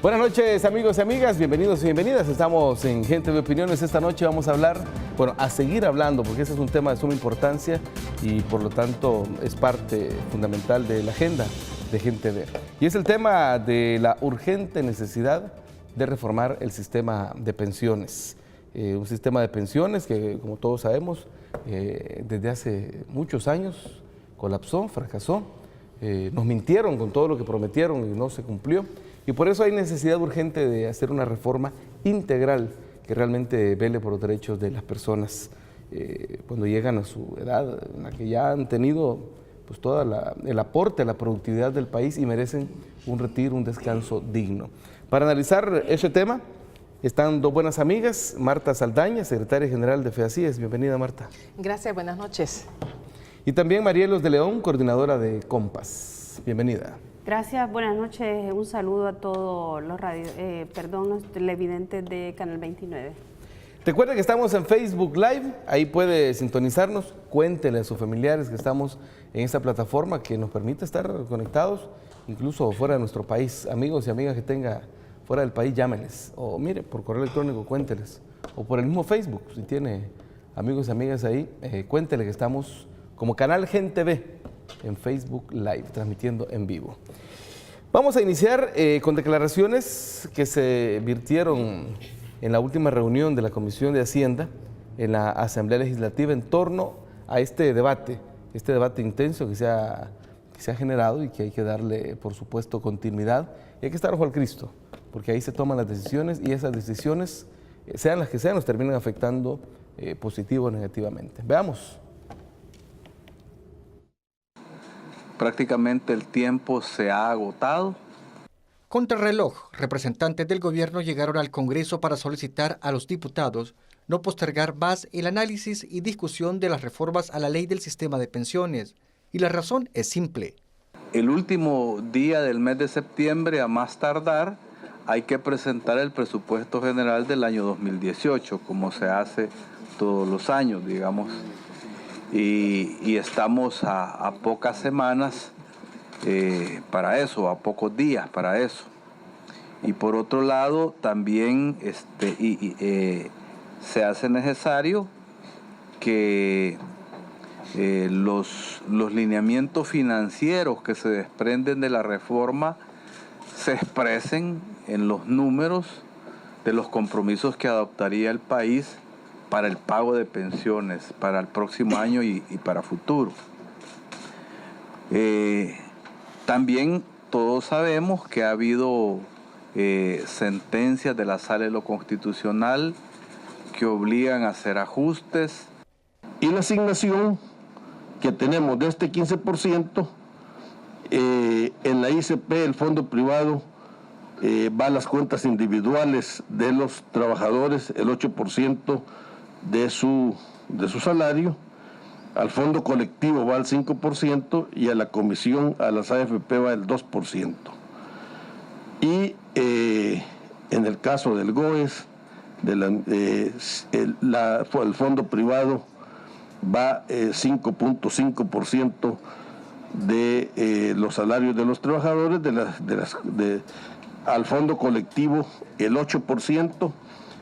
Buenas noches, amigos y amigas, bienvenidos y bienvenidas. Estamos en Gente de Opiniones. Esta noche vamos a hablar, a seguir hablando, porque ese es un tema de suma importancia y por lo tanto es parte fundamental de la agenda de Gente de. Y es el tema de la urgente necesidad de reformar el sistema de pensiones. Un sistema de pensiones que, como todos sabemos, desde hace muchos años colapsó, fracasó. Nos mintieron con todo lo que prometieron y no se cumplió. Y por eso hay necesidad urgente de hacer una reforma integral que realmente vele por los derechos de las personas cuando llegan a su edad, en la que ya han tenido pues, todo el aporte a la productividad del país y merecen un retiro, un descanso digno. Para analizar ese tema están dos buenas amigas, Marta Saldaña, secretaria general de FEACIES. Bienvenida, Marta. Gracias, buenas noches. Y también Marielos de León, coordinadora de Compas. Bienvenida. Gracias, buenas noches. Un saludo a todos los televidentes de Canal 29. Recuerden que estamos en Facebook Live, ahí puede sintonizarnos, cuéntele a sus familiares que estamos en esta plataforma que nos permite estar conectados, incluso fuera de nuestro país. Amigos y amigas que tenga fuera del país, llámenles, o mire, por correo electrónico, cuénteles, o por el mismo Facebook, si tiene amigos y amigas ahí, cuéntele que estamos como Canal Gente B en Facebook Live, transmitiendo en vivo. Vamos a iniciar con declaraciones que se virtieron en la última reunión de la Comisión de Hacienda en la Asamblea Legislativa en torno a este debate intenso que se ha generado y que hay que darle, por supuesto, continuidad. Y hay que estar ojo al Cristo, porque ahí se toman las decisiones y esas decisiones, sean las que sean, nos terminan afectando positivo o negativamente. Veamos. Prácticamente el tiempo se ha agotado. Contrarreloj, representantes del gobierno llegaron al Congreso para solicitar a los diputados no postergar más el análisis y discusión de las reformas a la ley del sistema de pensiones. Y la razón es simple. El último día del mes de septiembre, a más tardar, hay que presentar el presupuesto general del año 2018, como se hace todos los años, digamos. Y estamos a pocas semanas para eso, a pocos días para eso. Y por otro lado, también se hace necesario que los lineamientos financieros que se desprenden de la reforma se expresen en los números de los compromisos que adoptaría el país para el pago de pensiones para el próximo año y para futuro. También todos sabemos que ha habido sentencias de la Sala de lo Constitucional que obligan a hacer ajustes. Y la asignación que tenemos de este 15%, en la ICP, el fondo privado, va a las cuentas individuales de los trabajadores, el 8% de su salario, al fondo colectivo va al 5% y a la comisión, a las AFP va el 2%. Y en el caso del GOES, el fondo privado va 5.5% de los salarios de los trabajadores, al fondo colectivo el 8%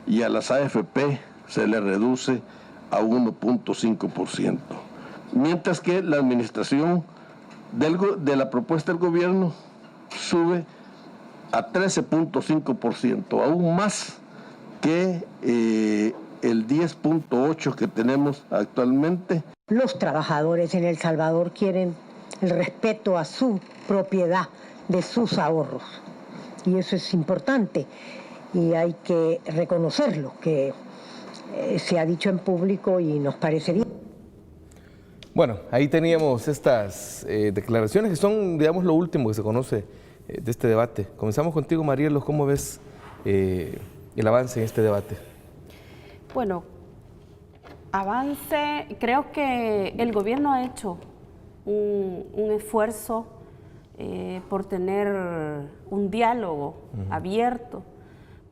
y a las AFP se le reduce a 1.5%. Mientras que la administración de la propuesta del gobierno sube a 13.5%, aún más que el 10.8% que tenemos actualmente. Los trabajadores en El Salvador quieren el respeto a su propiedad de sus ahorros. Y eso es importante y hay que reconocerlo, que se ha dicho en público y nos parece bien. Bueno, ahí teníamos estas declaraciones que son, digamos, lo último que se conoce de este debate. Comenzamos contigo, Marielos. ¿Cómo ves el avance en este debate? Bueno, avance, creo que el gobierno ha hecho un esfuerzo por tener un diálogo abierto,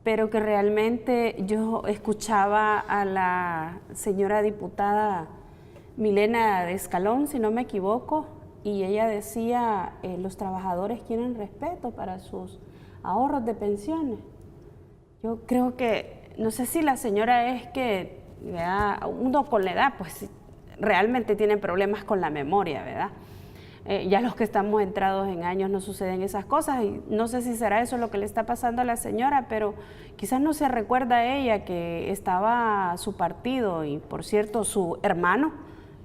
pero que realmente yo escuchaba a la señora diputada Milena de Escalón, si no me equivoco, y ella decía, los trabajadores quieren respeto para sus ahorros de pensiones. Yo creo que, no sé si la señora es que, ¿verdad?, uno con la edad, pues realmente tiene problemas con la memoria, ¿verdad? Ya los que estamos entrados en años no suceden esas cosas, y no sé si será eso lo que le está pasando a la señora, pero quizás no se recuerda a ella que estaba su partido y, por cierto, su hermano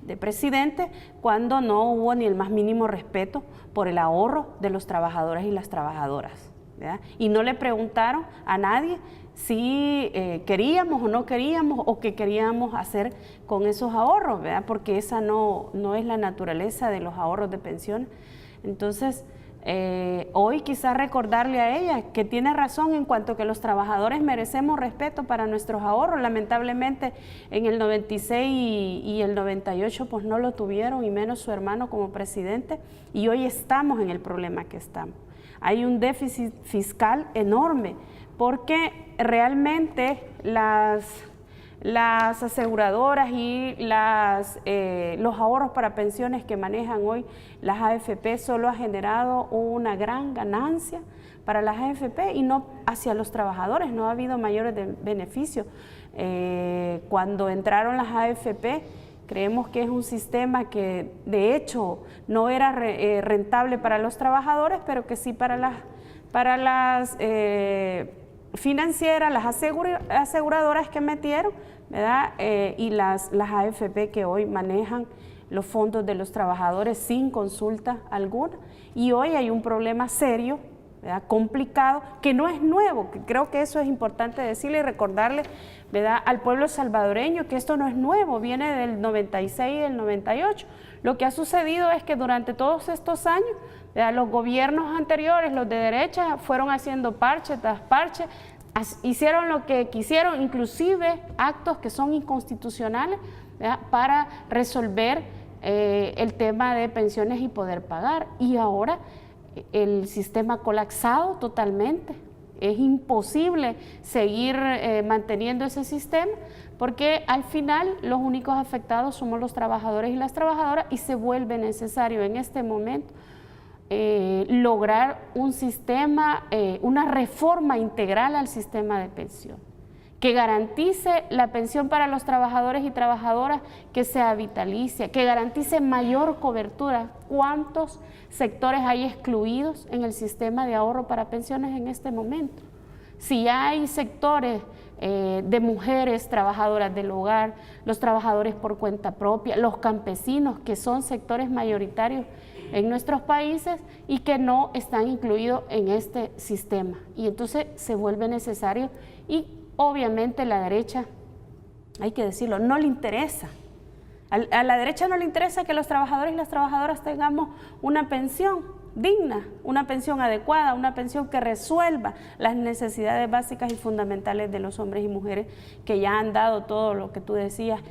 de presidente, cuando no hubo ni el más mínimo respeto por el ahorro de los trabajadores y las trabajadoras, ¿verdad? Y no le preguntaron a nadie si queríamos o no queríamos, o qué queríamos hacer con esos ahorros, ¿verdad? Porque esa no es la naturaleza de los ahorros de pensión. Entonces, hoy quizás recordarle a ella que tiene razón en cuanto que los trabajadores merecemos respeto para nuestros ahorros. Lamentablemente en el 96 y el 98 pues no lo tuvieron, y menos su hermano como presidente, y hoy estamos en el problema que estamos. Hay un déficit fiscal enorme, porque realmente las aseguradoras y los ahorros para pensiones que manejan hoy las AFP solo ha generado una gran ganancia para las AFP y no hacia los trabajadores, no ha habido mayores beneficios. Cuando entraron las AFP, creemos que es un sistema que de hecho no era rentable para los trabajadores, pero que sí para las financieras, las aseguradoras que metieron, ¿verdad? Y las AFP que hoy manejan los fondos de los trabajadores sin consulta alguna. Y hoy hay un problema serio, ¿verdad?, complicado, que no es nuevo, que creo que eso es importante decirle y recordarle, ¿verdad?, al pueblo salvadoreño que esto no es nuevo, viene del 96 y del 98. Lo que ha sucedido es que durante todos estos años, ¿verdad?, los gobiernos anteriores, los de derecha, fueron haciendo parche tras parche, hicieron lo que quisieron, inclusive actos que son inconstitucionales, ¿verdad?, para resolver el tema de pensiones y poder pagar. Y ahora el sistema ha colapsado totalmente. Es imposible seguir manteniendo ese sistema, porque al final los únicos afectados somos los trabajadores y las trabajadoras, y se vuelve necesario en este momento lograr un sistema, una reforma integral al sistema de pensión, que garantice la pensión para los trabajadores y trabajadoras, que sea vitalicia, que garantice mayor cobertura. ¿Cuántos sectores hay excluidos en el sistema de ahorro para pensiones en este momento? Si hay sectores de mujeres trabajadoras del hogar, los trabajadores por cuenta propia, los campesinos, que son sectores mayoritarios en nuestros países y que no están incluidos en este sistema. Y entonces se vuelve necesario, y obviamente la derecha, hay que decirlo, no le interesa. A la derecha no le interesa que los trabajadores y las trabajadoras tengamos una pensión digna, una pensión adecuada, una pensión que resuelva las necesidades básicas y fundamentales de los hombres y mujeres que ya han dado todo lo que tú decías,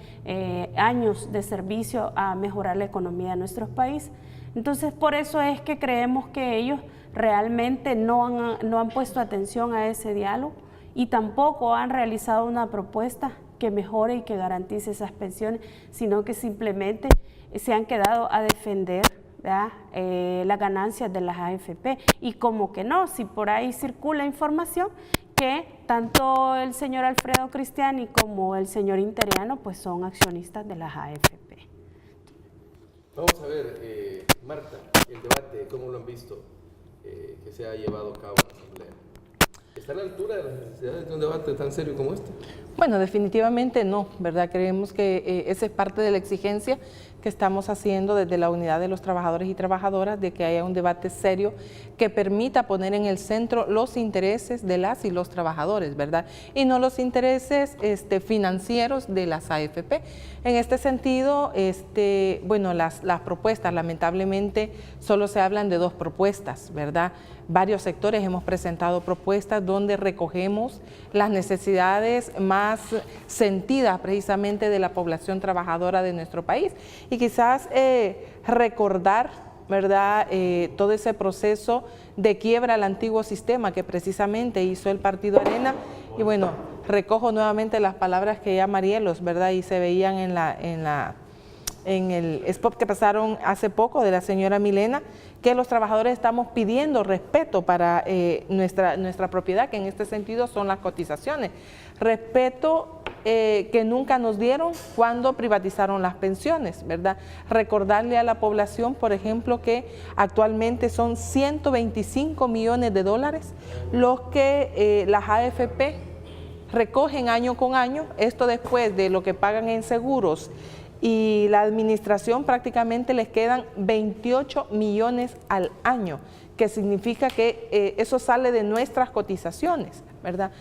años de servicio a mejorar la economía de nuestros países. Entonces, por eso es que creemos que ellos realmente no han puesto atención a ese diálogo, y tampoco han realizado una propuesta que mejore y que garantice esas pensiones, sino que simplemente se han quedado a defender, ¿verdad?, las ganancias de las AFP. Y como que no, si por ahí circula información que tanto el señor Alfredo Cristiani como el señor Interiano pues son accionistas de las AFP. Vamos a ver, Marta, el debate, ¿cómo lo han visto que se ha llevado a cabo en la Asamblea? ¿Está a la altura de las necesidades de un debate tan serio como este? Bueno, definitivamente no, ¿verdad? Creemos que esa es parte de la exigencia que estamos haciendo desde la unidad de los trabajadores y trabajadoras, de que haya un debate serio que permita poner en el centro los intereses de las y los trabajadores, ¿verdad? Y no los intereses financieros de las AFP. En este sentido, bueno, las propuestas, lamentablemente, solo se hablan de 2 propuestas, ¿verdad? Varios sectores hemos presentado propuestas donde recogemos las necesidades más sentidas precisamente de la población trabajadora de nuestro país. Y quizás recordar, ¿verdad?, todo ese proceso de quiebra al antiguo sistema que precisamente hizo el Partido Arena. Y bueno, recojo nuevamente las palabras que ya Marielos, ¿verdad?, y se veían en la en el spot que pasaron hace poco de la señora Milena, que los trabajadores estamos pidiendo respeto para nuestra propiedad, que en este sentido son las cotizaciones. Respeto que nunca nos dieron cuando privatizaron las pensiones, ¿verdad? Recordarle a la población, por ejemplo, que actualmente son 125 millones de dólares los que las AFP recogen año con año, esto después de lo que pagan en seguros y la administración, prácticamente les quedan 28 millones al año, que significa que eso sale de nuestras cotizaciones, ¿verdad?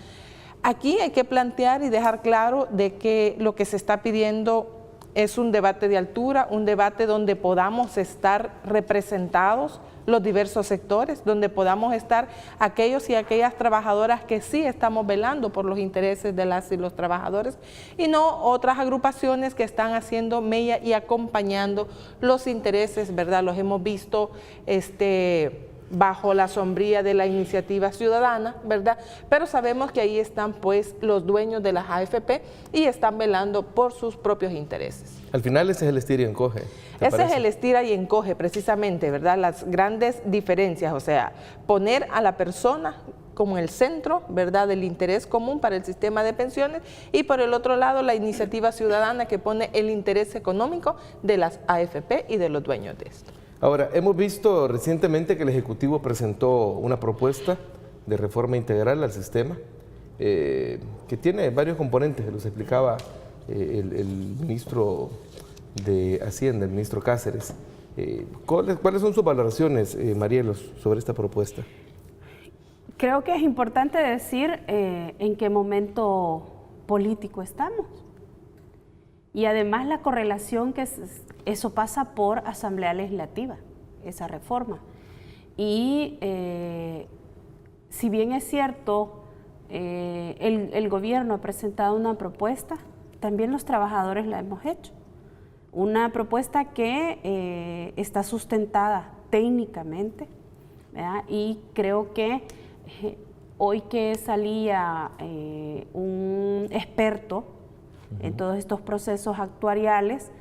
Aquí hay que plantear y dejar claro de que lo que se está pidiendo es un debate de altura, un debate donde podamos estar representados los diversos sectores, donde podamos estar aquellos y aquellas trabajadoras que sí estamos velando por los intereses de las y los trabajadores, y no otras agrupaciones que están haciendo mella y acompañando los intereses, ¿verdad? Los hemos visto bajo la sombría de la iniciativa ciudadana, ¿verdad? Pero sabemos que ahí están pues los dueños de las AFP y están velando por sus propios intereses. Al final ese es el estira y encoge. Ese es el estira y encoge precisamente, ¿verdad? Las grandes diferencias, o sea, poner a la persona como el centro, ¿verdad?, del interés común para el sistema de pensiones, y por el otro lado la iniciativa ciudadana que pone el interés económico de las AFP y de los dueños de esto. Ahora, hemos visto recientemente que el Ejecutivo presentó una propuesta de reforma integral al sistema que tiene varios componentes, los explicaba el ministro de Hacienda, el ministro Cáceres. ¿Cuáles son sus valoraciones, Marielos, sobre esta propuesta? Creo que es importante decir en qué momento político estamos. Y además la correlación que eso pasa por Asamblea Legislativa, esa reforma. Y si bien es cierto, el gobierno ha presentado una propuesta, también los trabajadores la hemos hecho. Una propuesta que está sustentada técnicamente, ¿verdad? Y creo que hoy que salía un experto en todos estos procesos actuariales,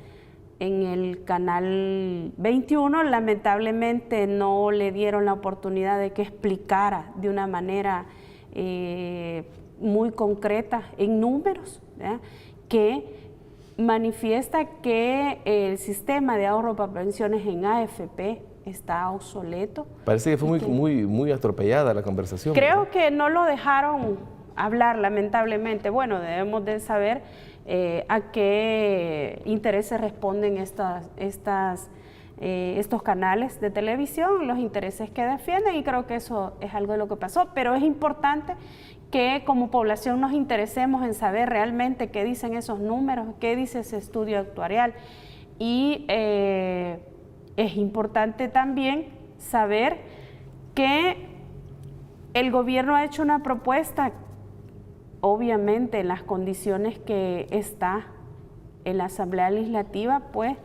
en el canal 21, lamentablemente no le dieron la oportunidad de que explicara de una manera muy concreta, en números, ¿verdad?, que manifiesta que el sistema de ahorro para pensiones en AFP está obsoleto. Parece que fue muy atropellada la conversación. Creo ¿verdad? que no lo dejaron hablar, lamentablemente. Bueno, debemos de saber a qué intereses responden estos canales de televisión, los intereses que defienden, y creo que eso es algo de lo que pasó, pero es importante que como población nos interesemos en saber realmente qué dicen esos números, qué dice ese estudio actuarial, y es importante también saber que el gobierno ha hecho una propuesta, obviamente en las condiciones que está en la Asamblea Legislativa, pues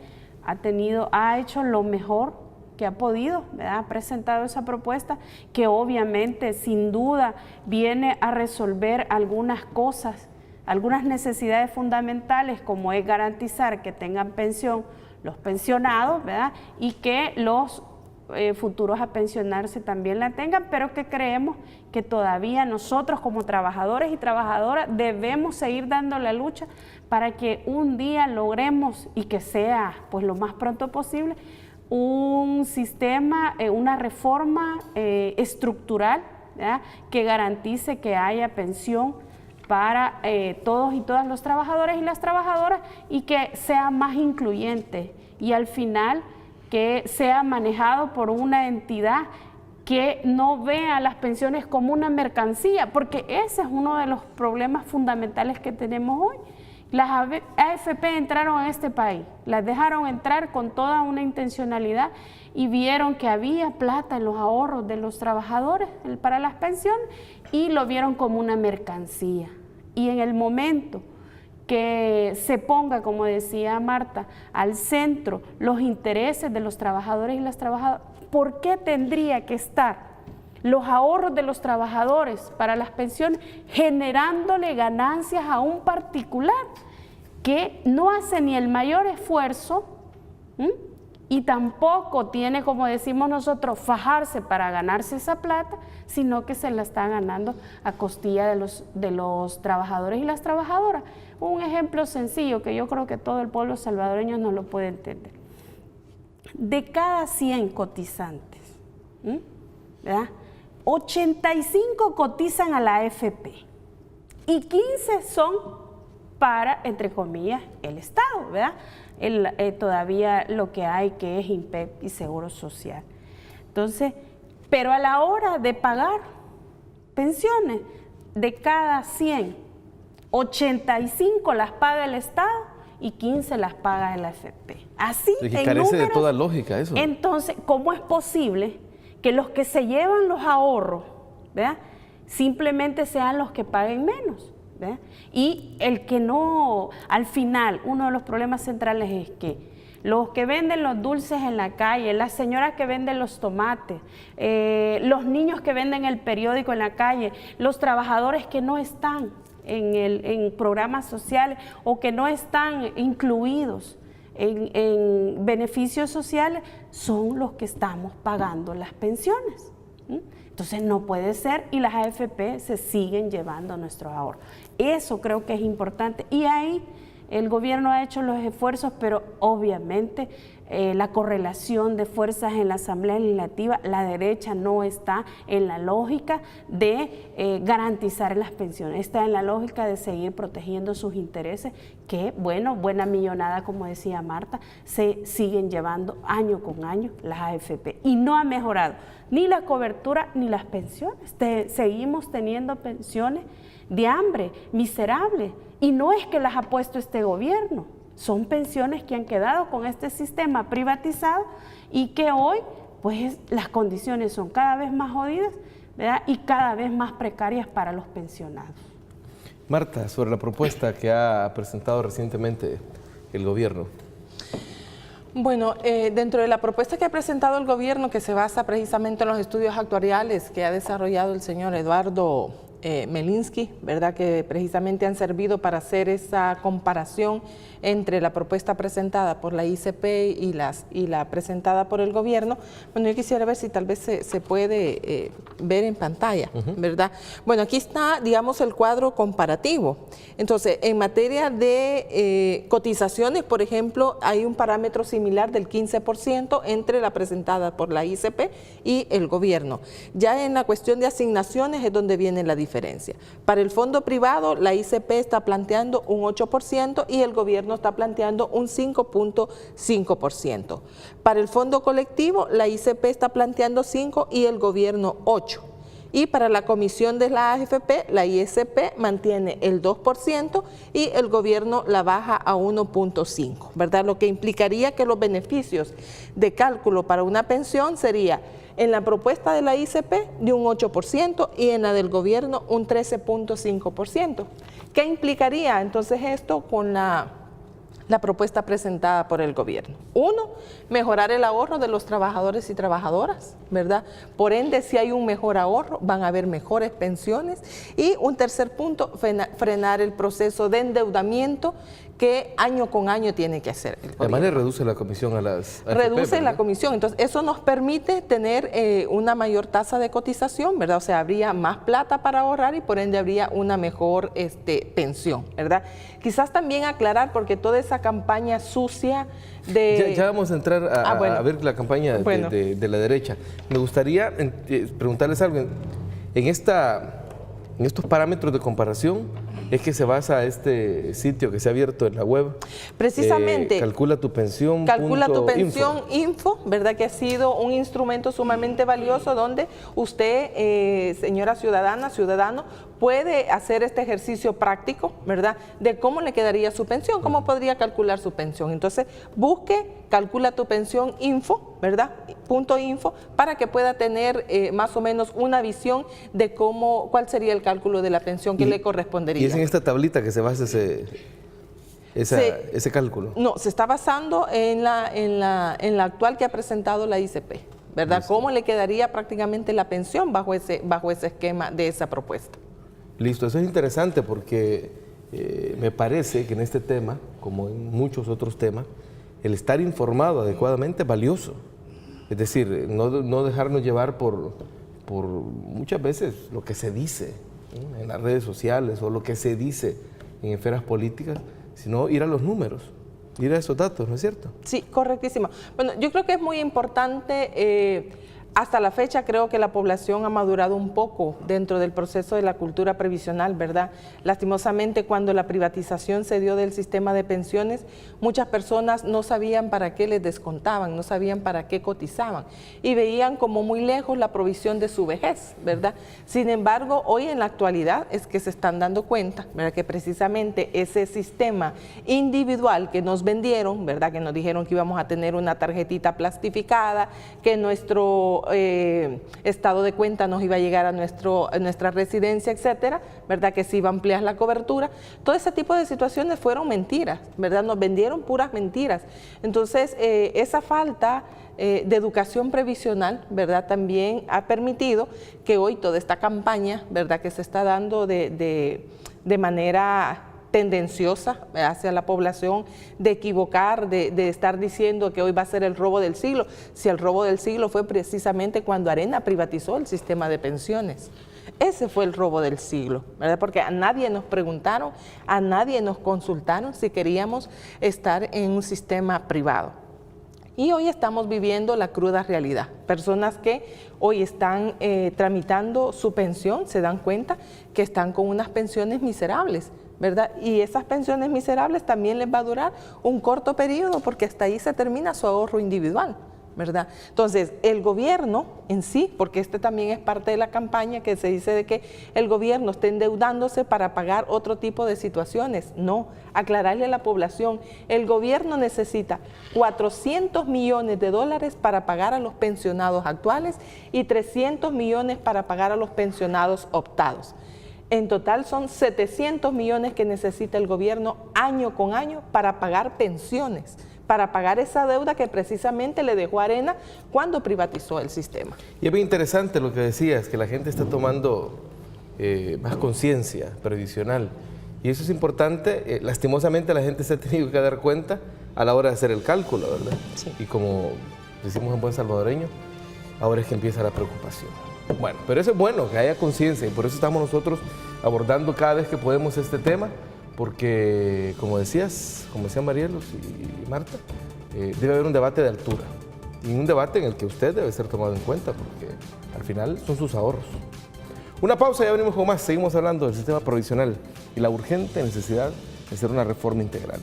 ha hecho lo mejor que ha podido, ¿verdad? Ha presentado esa propuesta que obviamente, sin duda, viene a resolver algunas cosas, algunas necesidades fundamentales, como es garantizar que tengan pensión los pensionados, ¿verdad?, y que los futuros a pensionarse también la tengan, pero que creemos que todavía nosotros como trabajadores y trabajadoras debemos seguir dando la lucha para que un día logremos, y que sea pues lo más pronto posible, un sistema, una reforma estructural, ¿verdad?, que garantice que haya pensión para todos y todas los trabajadores y las trabajadoras, y que sea más incluyente, y al final que sea manejado por una entidad que no vea las pensiones como una mercancía, porque ese es uno de los problemas fundamentales que tenemos hoy. Las AFP entraron a este país, las dejaron entrar con toda una intencionalidad y vieron que había plata en los ahorros de los trabajadores para las pensiones y lo vieron como una mercancía. Y en el momento que se ponga, como decía Marta, al centro los intereses de los trabajadores y las trabajadoras, ¿por qué tendría que estar los ahorros de los trabajadores para las pensiones generándole ganancias a un particular que no hace ni el mayor esfuerzo Y tampoco tiene, como decimos nosotros, fajarse para ganarse esa plata, sino que se la está ganando a costilla de los trabajadores y las trabajadoras. Un ejemplo sencillo que yo creo que todo el pueblo salvadoreño no lo puede entender. De cada 100 cotizantes, ¿verdad?, 85 cotizan a la AFP y 15 son para, entre comillas, el Estado, ¿verdad? Todavía lo que hay que es INPEP y Seguro Social. Entonces, pero a la hora de pagar pensiones, de cada 100, 85 las paga el Estado y 15 las paga el AFP. Así, de que carece de toda lógica eso. Entonces, ¿cómo es posible que los que se llevan los ahorros, ¿verdad?, simplemente sean los que paguen menos? ¿Verdad? Y el que no, al final, uno de los problemas centrales es que los que venden los dulces en la calle, las señoras que venden los tomates, los niños que venden el periódico en la calle, los trabajadores que no están en programas sociales o que no están incluidos en beneficios sociales, son los que estamos pagando las pensiones. Entonces no puede ser, y las AFP se siguen llevando nuestros ahorros. Eso creo que es importante, y ahí el gobierno ha hecho los esfuerzos, pero obviamente la correlación de fuerzas en la Asamblea Legislativa, la derecha no está en la lógica de garantizar las pensiones, está en la lógica de seguir protegiendo sus intereses, que bueno, buena millonada, como decía Marta, se siguen llevando año con año las AFP, y no ha mejorado ni la cobertura ni las pensiones. Seguimos teniendo pensiones de hambre, miserables, y no es que las ha puesto este gobierno, son pensiones que han quedado con este sistema privatizado y que hoy pues las condiciones son cada vez más jodidas, ¿verdad?, y cada vez más precarias para los pensionados. Marta, sobre la propuesta que ha presentado recientemente el gobierno. Bueno, dentro de la propuesta que ha presentado el gobierno, que se basa precisamente en los estudios actuariales que ha desarrollado el señor Eduardo Melinsky, ¿verdad?, que precisamente han servido para hacer esa comparación entre la propuesta presentada por la ICP y la presentada por el gobierno. Bueno, yo quisiera ver si tal vez se puede ver en pantalla, ¿verdad? Bueno, aquí está, digamos, el cuadro comparativo. Entonces, en materia de cotizaciones, por ejemplo, hay un parámetro similar del 15% entre la presentada por la ICP y el gobierno. Ya en la cuestión de asignaciones es donde viene la diferencia. Para el fondo privado, la ICP está planteando un 8% y el gobierno está planteando un 5.5%. Para el fondo colectivo, la ICP está planteando 5% y el gobierno 8%. Y para la comisión de la AFP, la ISP mantiene el 2% y el gobierno la baja a 1.5%, ¿verdad? Lo que implicaría que los beneficios de cálculo para una pensión sería en la propuesta de la ICP de un 8% y en la del gobierno un 13.5%. ¿Qué implicaría entonces esto con la propuesta presentada por el gobierno? Uno, mejorar el ahorro de los trabajadores y trabajadoras, ¿verdad? Por ende, si hay un mejor ahorro, van a haber mejores pensiones. Y un tercer punto, frenar el proceso de endeudamiento que año con año tiene que hacer el gobierno. Además le reduce la comisión a las AFP, reduce ¿verdad? la comisión, entonces eso nos permite tener una mayor tasa de cotización, ¿verdad? O sea, habría más plata para ahorrar y por ende habría una mejor pensión, ¿verdad? Quizás también aclarar, porque toda esa campaña sucia de... Ya vamos a entrar a ver la campaña Bueno. de la derecha. Me gustaría preguntarles algo. En estos parámetros de comparación, es que se basa este sitio que se ha abierto en la web. Precisamente. Calcula tu pensión. Calcula tu pensión info, ¿verdad? Que ha sido un instrumento sumamente valioso donde usted, señora ciudadana, ciudadano, puede hacer este ejercicio práctico, ¿verdad? De cómo le quedaría su pensión, cómo podría calcular su pensión. Entonces, busque, calcula tu pensión info, ¿verdad? .info, para que pueda tener más o menos una visión de cuál sería el cálculo de la pensión que le correspondería. Y es en esta tablita que se basa ese cálculo. No, se está basando en la actual que ha presentado la ICP, ¿verdad? Listo. ¿Cómo le quedaría prácticamente la pensión bajo ese esquema de esa propuesta? Listo, eso es interesante porque me parece que en este tema, como en muchos otros temas, el estar informado adecuadamente es valioso. Es decir, no dejarnos llevar por muchas veces lo que se dice, ¿no?, en las redes sociales o lo que se dice en esferas políticas, sino ir a los números, ir a esos datos, ¿no es cierto? Sí, correctísimo. Bueno, yo creo que es muy importante, hasta la fecha creo que la población ha madurado un poco dentro del proceso de la cultura previsional, ¿verdad? Lastimosamente, cuando la privatización se dio del sistema de pensiones, muchas personas no sabían para qué les descontaban, no sabían para qué cotizaban y veían como muy lejos la provisión de su vejez, ¿verdad? Sin embargo, hoy en la actualidad es que se están dando cuenta, ¿verdad?, que precisamente ese sistema individual que nos vendieron, ¿verdad?, que nos dijeron que íbamos a tener una tarjetita plastificada, que nuestro estado de cuenta nos iba a llegar a nuestra residencia, etcétera, ¿verdad?, que se iba a ampliar la cobertura. Todo ese tipo de situaciones fueron mentiras, ¿verdad? Nos vendieron puras mentiras. Entonces, esa falta de educación previsional, ¿verdad?, también ha permitido que hoy toda esta campaña, ¿verdad?, que se está dando de manera tendenciosa hacia la población, de equivocar, de estar diciendo que hoy va a ser el robo del siglo, si el robo del siglo fue precisamente cuando Arena privatizó el sistema de pensiones. Ese fue el robo del siglo, ¿verdad? Porque a nadie nos preguntaron, a nadie nos consultaron si queríamos estar en un sistema privado. Y hoy estamos viviendo la cruda realidad. Personas que hoy están tramitando su pensión se dan cuenta que están con unas pensiones miserables, ¿verdad? Y esas pensiones miserables también les va a durar un corto periodo porque hasta ahí se termina su ahorro individual, ¿verdad? Entonces, el gobierno en sí, porque este también es parte de la campaña que se dice de que el gobierno está endeudándose para pagar otro tipo de situaciones. No, aclararle a la población, el gobierno necesita 400 millones de dólares para pagar a los pensionados actuales y 300 millones para pagar a los pensionados optados. En total son 700 millones que necesita el gobierno año con año para pagar pensiones, para pagar esa deuda que precisamente le dejó Arena cuando privatizó el sistema. Y es bien interesante lo que decías, que la gente está tomando más conciencia previsional. Y eso es importante. Lastimosamente la gente se ha tenido que dar cuenta a la hora de hacer el cálculo, ¿verdad? Sí. Y como decimos en buen salvadoreño, ahora es que empieza la preocupación. Bueno, pero eso es bueno, que haya conciencia, y por eso estamos nosotros abordando cada vez que podemos este tema, porque como decían Marielos y Marta, debe haber un debate de altura, y un debate en el que usted debe ser tomado en cuenta, porque al final son sus ahorros. Una pausa y ya venimos con más. Seguimos hablando del sistema provisional y la urgente necesidad de hacer una reforma integral.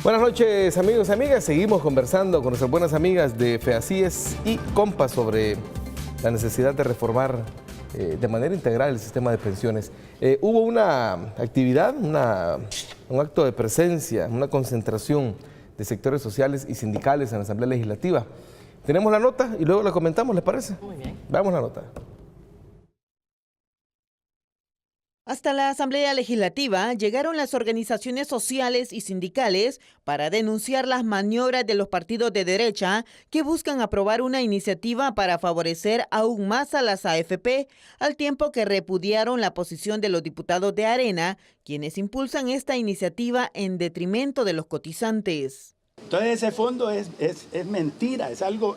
Buenas noches, amigos y amigas. Seguimos conversando con nuestras buenas amigas de FEACIES y Compa sobre la necesidad de reformar de manera integral el sistema de pensiones. Hubo una actividad, un acto de presencia, una concentración de sectores sociales y sindicales en la Asamblea Legislativa. Tenemos la nota y luego la comentamos, ¿les parece? Muy bien. Veamos la nota. Hasta la Asamblea Legislativa llegaron las organizaciones sociales y sindicales para denunciar las maniobras de los partidos de derecha que buscan aprobar una iniciativa para favorecer aún más a las AFP, al tiempo que repudiaron la posición de los diputados de Arena, quienes impulsan esta iniciativa en detrimento de los cotizantes. Entonces ese fondo es mentira, es algo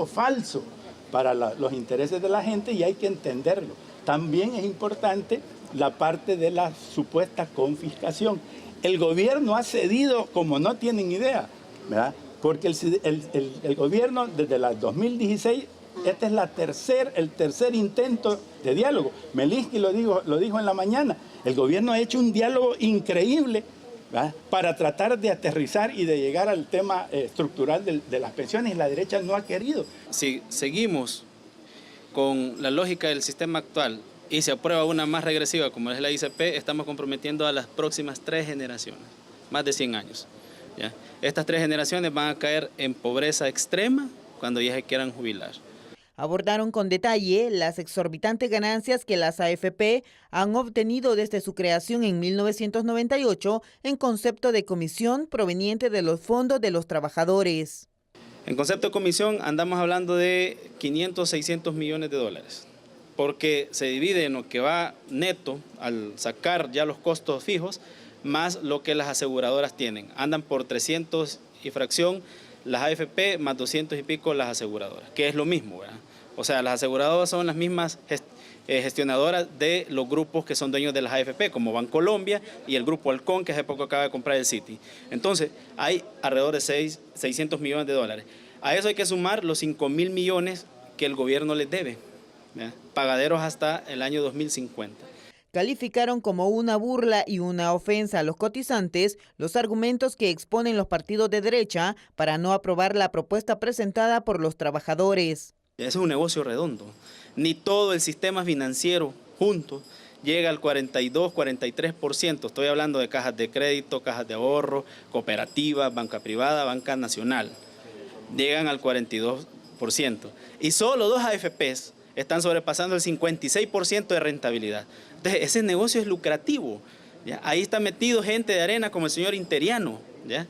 falso para los intereses de la gente y hay que entenderlo. También es importante la parte de la supuesta confiscación. El gobierno ha cedido como no tienen idea, ¿verdad? Porque el gobierno desde el 2016, este es el tercer intento de diálogo. Melinsky lo dijo en la mañana, el gobierno ha hecho un diálogo increíble, ¿verdad?, para tratar de aterrizar y de llegar al tema estructural de las pensiones, y la derecha no ha querido. Si seguimos con la lógica del sistema actual y se aprueba una más regresiva como es la ICP, estamos comprometiendo a las próximas 3 generaciones, más de 100 años. ¿Ya? Estas 3 generaciones van a caer en pobreza extrema cuando ya se quieran jubilar. Abordaron con detalle las exorbitantes ganancias que las AFP han obtenido desde su creación en 1998 en concepto de comisión proveniente de los fondos de los trabajadores. En concepto de comisión andamos hablando de 500, 600 millones de dólares, porque se divide en lo que va neto al sacar ya los costos fijos, más lo que las aseguradoras tienen. Andan por 300 y fracción las AFP, más 200 y pico las aseguradoras, que es lo mismo, ¿verdad? O sea, las aseguradoras son las mismas gestionadoras de los grupos que son dueños de las AFP, como Bancolombia y el Grupo Halcón, que hace poco acaba de comprar el Citi. Entonces, hay alrededor de 600 millones de dólares. A eso hay que sumar los 5.000 millones que el gobierno les debe, ¿verdad? Pagaderos hasta el año 2050. Calificaron como una burla y una ofensa a los cotizantes los argumentos que exponen los partidos de derecha para no aprobar la propuesta presentada por los trabajadores. Ese es un negocio redondo. Ni todo el sistema financiero junto llega al 42, 43%. Estoy hablando de cajas de crédito, cajas de ahorro, cooperativas, banca privada, banca nacional. Llegan al 42%. Y solo 2 AFPs están sobrepasando el 56% de rentabilidad. Entonces, ese negocio es lucrativo, ¿ya? Ahí está metido gente de arena como el señor Interiano, ¿ya?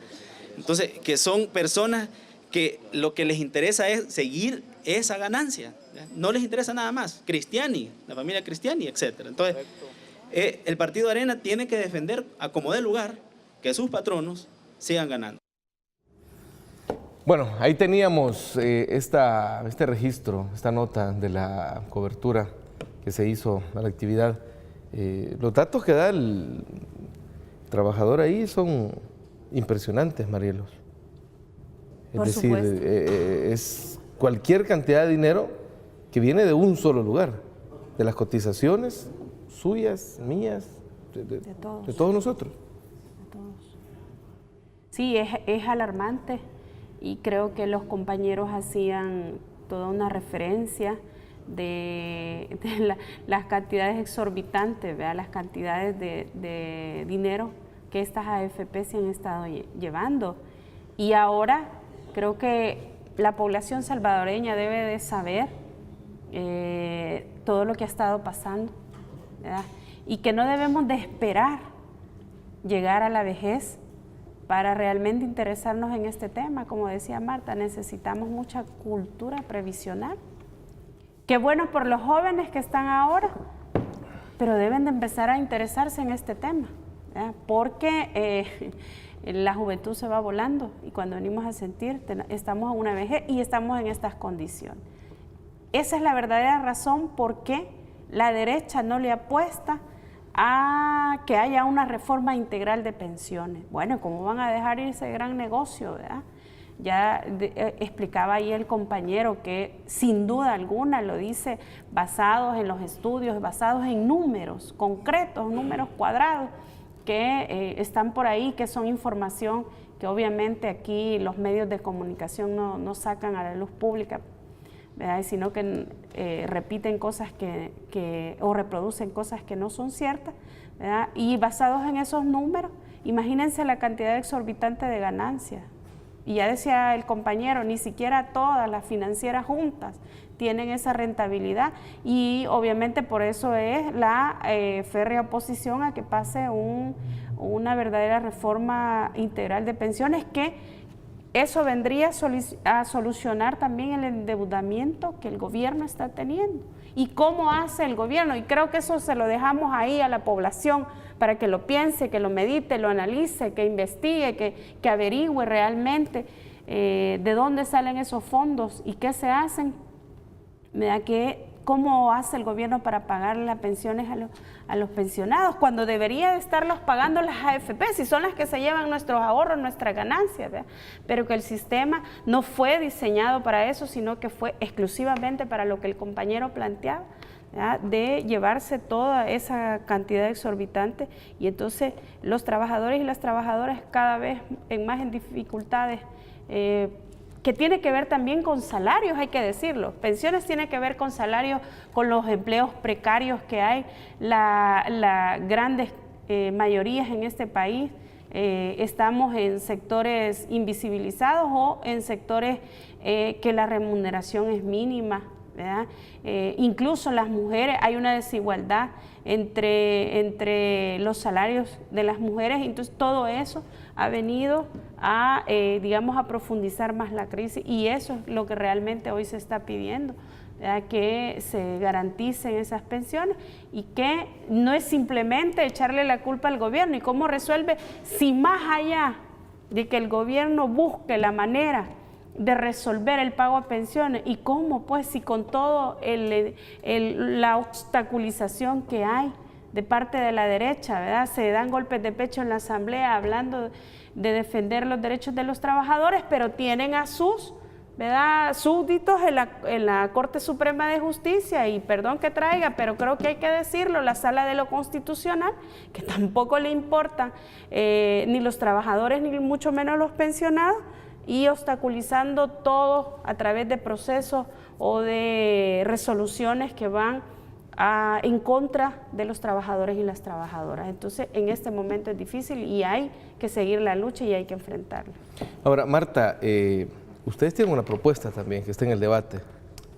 Entonces, que son personas que lo que les interesa es seguir esa ganancia, ¿ya? No les interesa nada más. Cristiani, la familia Cristiani, etc. Entonces, el partido de arena tiene que defender a como dé lugar que sus patronos sigan ganando. Bueno, ahí teníamos este registro, esta nota de la cobertura que se hizo a la actividad. Los datos que da el trabajador ahí son impresionantes, Marielos. Por Es decir, supuesto. es cualquier cantidad de dinero que viene de un solo lugar, de las cotizaciones suyas, mías, de todos nosotros. De todos. Sí, es alarmante. Y creo que los compañeros hacían toda una referencia de las cantidades exorbitantes, ¿verdad? Las cantidades de dinero que estas AFP se han estado llevando. Y ahora creo que la población salvadoreña debe de saber todo lo que ha estado pasando, ¿verdad? Y que no debemos de esperar llegar a la vejez para realmente interesarnos en este tema. Como decía Marta, necesitamos mucha cultura previsional. Qué bueno por los jóvenes que están ahora, pero deben de empezar a interesarse en este tema, ¿verdad? Porque la juventud se va volando y cuando venimos a sentir, estamos en una vejez y estamos en estas condiciones. Esa es la verdadera razón por qué la derecha no le apuesta a que haya una reforma integral de pensiones. Bueno, ¿cómo van a dejar ir ese gran negocio, verdad? Ya explicaba ahí el compañero que sin duda alguna lo dice basados en los estudios, basados en números concretos, números cuadrados que están por ahí, que son información que obviamente aquí los medios de comunicación no sacan a la luz pública, ¿verdad? Sino que repiten cosas o reproducen cosas que no son ciertas, ¿verdad? Y basados en esos números, imagínense la cantidad exorbitante de ganancias. Y ya decía el compañero, ni siquiera todas las financieras juntas tienen esa rentabilidad y obviamente por eso es la férrea oposición a que pase una verdadera reforma integral de pensiones, que eso vendría a solucionar también el endeudamiento que el gobierno está teniendo. ¿Y cómo hace el gobierno? Y creo que eso se lo dejamos ahí a la población para que lo piense, que lo medite, lo analice, que investigue, que averigüe realmente de dónde salen esos fondos y qué se hacen. ¿Cómo hace el gobierno para pagar las pensiones a los pensionados cuando debería de estarlos pagando las AFP, si son las que se llevan nuestros ahorros, nuestras ganancias, ¿verdad? Pero que el sistema no fue diseñado para eso, sino que fue exclusivamente para lo que el compañero planteaba, ¿verdad? De llevarse toda esa cantidad exorbitante, y entonces los trabajadores y las trabajadoras cada vez más en dificultades, que tiene que ver también con salarios, hay que decirlo. Pensiones tiene que ver con salarios, con los empleos precarios que hay, la grandes mayorías en este país. Estamos en sectores invisibilizados o en sectores que la remuneración es mínima, ¿verdad? Incluso las mujeres, hay una desigualdad entre los salarios de las mujeres, entonces todo eso ha venido a, digamos, a profundizar más la crisis, y eso es lo que realmente hoy se está pidiendo, ¿verdad? Que se garanticen esas pensiones y que no es simplemente echarle la culpa al gobierno. ¿Y cómo resuelve? Si más allá de que el gobierno busque la manera de resolver el pago a pensiones, y cómo, pues, si con todo la obstaculización que hay de parte de la derecha, ¿verdad? Se dan golpes de pecho en la Asamblea hablando de defender los derechos de los trabajadores, pero tienen a sus, ¿verdad?, súbditos en la Corte Suprema de Justicia, y perdón que traiga, pero creo que hay que decirlo, la Sala de lo Constitucional, que tampoco le importan ni los trabajadores ni mucho menos los pensionados, y obstaculizando todo a través de procesos o de resoluciones que van en contra de los trabajadores y las trabajadoras. Entonces, en este momento es difícil y hay que seguir la lucha y hay que enfrentarla. Ahora, Marta, ustedes tienen una propuesta también que está en el debate.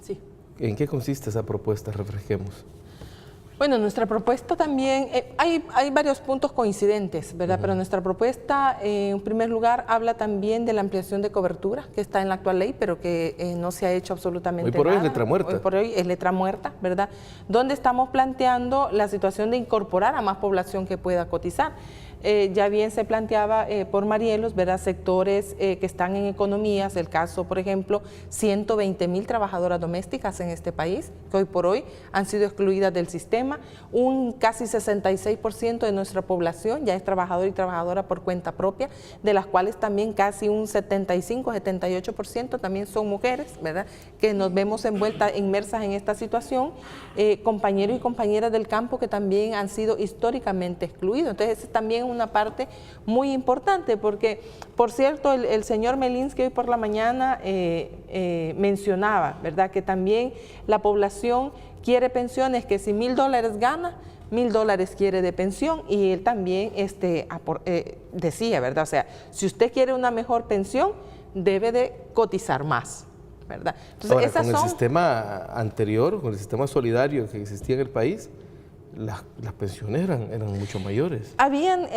Sí. ¿En qué consiste esa propuesta? Refresquemos. Bueno, nuestra propuesta también, hay varios puntos coincidentes, ¿verdad? Pero nuestra propuesta, en primer lugar, habla también de la ampliación de cobertura que está en la actual ley, pero que no se ha hecho absolutamente nada. Hoy por hoy es letra muerta. Hoy por hoy es letra muerta, ¿verdad? Donde estamos planteando la situación de incorporar a más población que pueda cotizar. Ya bien se planteaba por Marielos, ¿verdad?, sectores que están en economías, el caso, por ejemplo, 120,000 trabajadoras domésticas en este país, que hoy por hoy han sido excluidas del sistema. Un casi 66% de nuestra población ya es trabajador y trabajadora por cuenta propia, de las cuales también casi un 75-78% también son mujeres, ¿verdad?, que nos vemos inmersas en esta situación. Compañeros y compañeras del campo que también han sido históricamente excluidos. Entonces, ese también una parte muy importante, porque, por cierto, el señor Melinsky hoy por la mañana mencionaba, ¿verdad?, que también la población quiere pensiones, que si $1,000 gana, $1,000 quiere de pensión, y él también decía, ¿verdad?, o sea, si usted quiere una mejor pensión, debe de cotizar más, ¿verdad? Entonces, ahora, con el sistema anterior, con el sistema solidario que existía en el país, las pensiones eran mucho mayores. Habían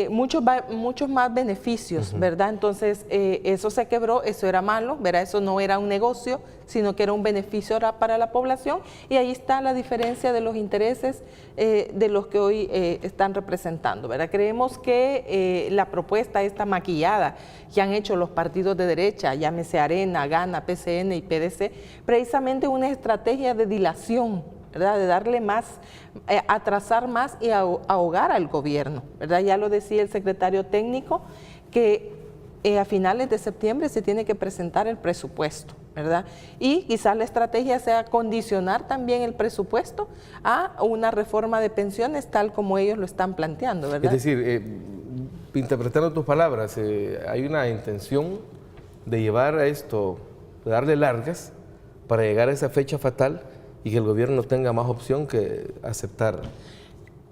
muchos más beneficios, ¿verdad? Entonces, eso se quebró, eso era malo, ¿verdad? Eso no era un negocio, sino que era un beneficio para la población, y ahí está la diferencia de los intereses de los que hoy están representando, ¿verdad? Creemos que la propuesta esta maquillada que han hecho los partidos de derecha, llámese Arena, Gana, PCN y PDC, precisamente una estrategia de dilación, ¿verdad?, de darle más, atrasar más y ahogar al gobierno, ¿verdad? Ya lo decía el secretario técnico, que a finales de septiembre se tiene que presentar el presupuesto, ¿verdad? Y quizás la estrategia sea condicionar también el presupuesto a una reforma de pensiones tal como ellos lo están planteando, ¿verdad? Es decir, interpretando tus palabras, hay una intención de llevar a esto, de darle largas para llegar a esa fecha fatal y que el gobierno no tenga más opción que aceptar.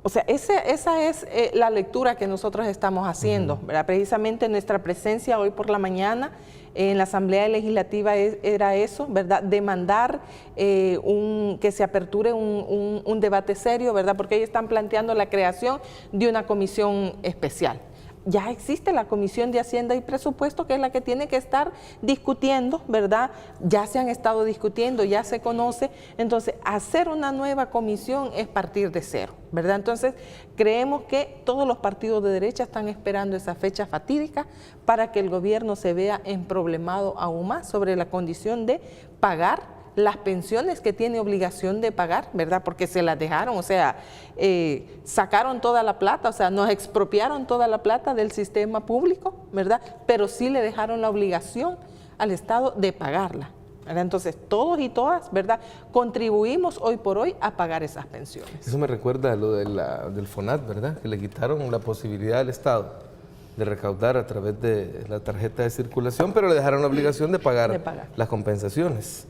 O sea, esa es la lectura que nosotros estamos haciendo, ¿verdad? Precisamente nuestra presencia hoy por la mañana en la Asamblea Legislativa era eso, ¿verdad? Demandar que se aperture un debate serio, ¿verdad? Porque ellos están planteando la creación de una comisión especial. Ya existe la Comisión de Hacienda y Presupuesto, que es la que tiene que estar discutiendo, ¿verdad? Ya se han estado discutiendo, ya se conoce. Entonces, hacer una nueva comisión es partir de cero, ¿verdad? Entonces, creemos que todos los partidos de derecha están esperando esa fecha fatídica para que el gobierno se vea emproblemado aún más sobre la condición de pagar las pensiones que tiene obligación de pagar, ¿verdad? Porque se las dejaron, o sea, sacaron toda la plata, o sea, nos expropiaron toda la plata del sistema público, ¿verdad? Pero sí le dejaron la obligación al Estado de pagarla, ¿verdad? Entonces, todos y todas, ¿verdad?, contribuimos hoy por hoy a pagar esas pensiones. Eso me recuerda a lo del FONAT, ¿verdad?, que le quitaron la posibilidad al Estado de recaudar a través de la tarjeta de circulación, pero le dejaron la obligación de pagar las compensaciones.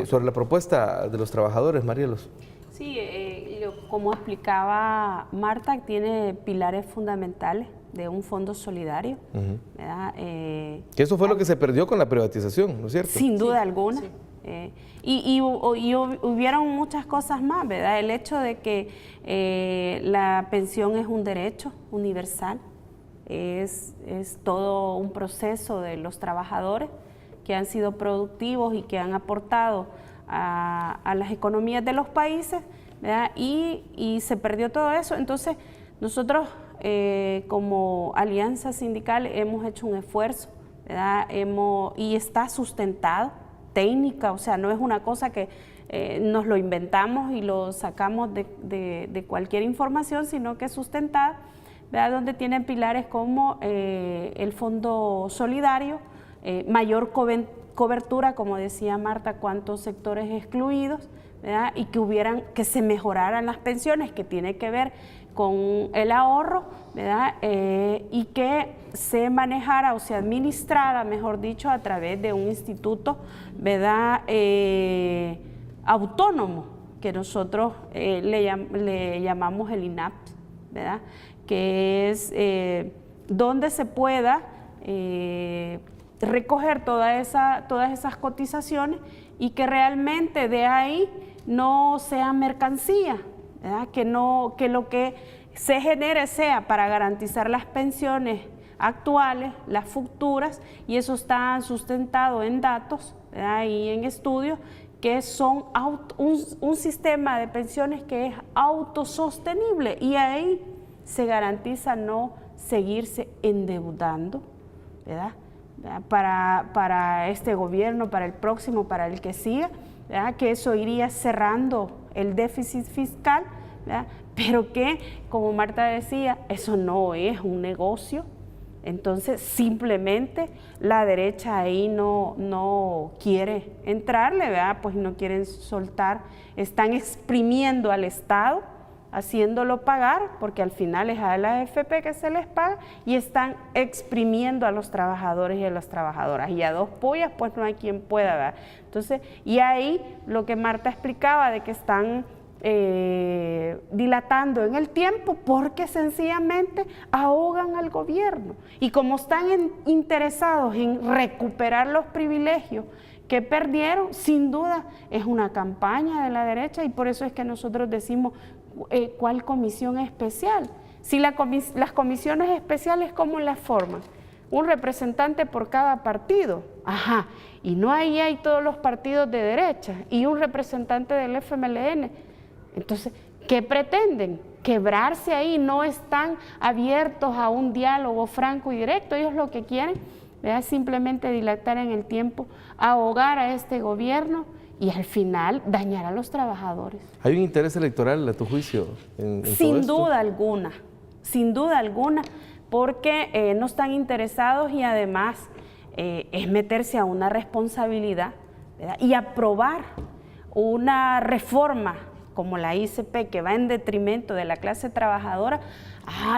Sobre la propuesta de los trabajadores, Marielos. Sí, como explicaba Marta, tiene pilares fundamentales de un fondo solidario, ¿verdad? Que eso fue lo que se perdió con la privatización, ¿no es cierto? Sin duda alguna. Sí. Y hubieron muchas cosas más, ¿verdad? El hecho de que la pensión es un derecho universal, es todo un proceso de los trabajadores que han sido productivos y que han aportado a las economías de los países, ¿verdad? Y se perdió todo eso. Entonces, nosotros como alianza sindical hemos hecho un esfuerzo, ¿verdad? Y está sustentado, técnica, o sea, no es una cosa que nos lo inventamos y lo sacamos de cualquier información, sino que es sustentada, ¿verdad? Donde tienen pilares como el Fondo Solidario, mayor cobertura, como decía Marta, cuántos sectores excluidos, ¿verdad? Y que se mejoraran las pensiones, que tiene que ver con el ahorro, ¿verdad? Y que se manejara o se administrara, mejor dicho, a través de un instituto, ¿verdad? Autónomo, que nosotros le llamamos el INAPT, ¿verdad? Que es donde se pueda recoger todas esas cotizaciones y que realmente de ahí no sea mercancía, ¿verdad? Que lo que se genere sea para garantizar las pensiones actuales, las futuras, y eso está sustentado en datos, ¿verdad? Y en estudios que son un sistema de pensiones que es autosostenible, y ahí se garantiza no seguirse endeudando, ¿verdad? Para este gobierno, para el próximo, para el que siga, ¿verdad? Que eso iría cerrando el déficit fiscal, ¿verdad? Pero que, como Marta decía, eso no es un negocio. Entonces, simplemente la derecha ahí no quiere entrarle, ¿verdad? Pues no quieren soltar, están exprimiendo al Estado, haciéndolo pagar, porque al final es a la AFP que se les paga, y están exprimiendo a los trabajadores y a las trabajadoras. Y a dos pollas, pues no hay quien pueda, ¿verdad? Entonces, y ahí lo que Marta explicaba de que están dilatando en el tiempo porque sencillamente ahogan al gobierno. Y como están interesados en recuperar los privilegios que perdieron, sin duda es una campaña de la derecha, y por eso es que nosotros decimos ¿cuál comisión especial? Si las comisiones especiales, ¿cómo las forman? Un representante por cada partido. Ajá, y no ahí hay todos los partidos de derecha y un representante del FMLN. Entonces, ¿qué pretenden? Quebrarse ahí, no están abiertos a un diálogo franco y directo. Ellos lo que quieren es simplemente dilatar en el tiempo, ahogar a este gobierno y al final dañar a los trabajadores. ¿Hay un interés electoral, a tu juicio, en Sin todo duda alguna, sin duda alguna, porque no están interesados, y además es meterse a una responsabilidad, ¿verdad? Y aprobar una reforma como la ICP que va en detrimento de la clase trabajadora.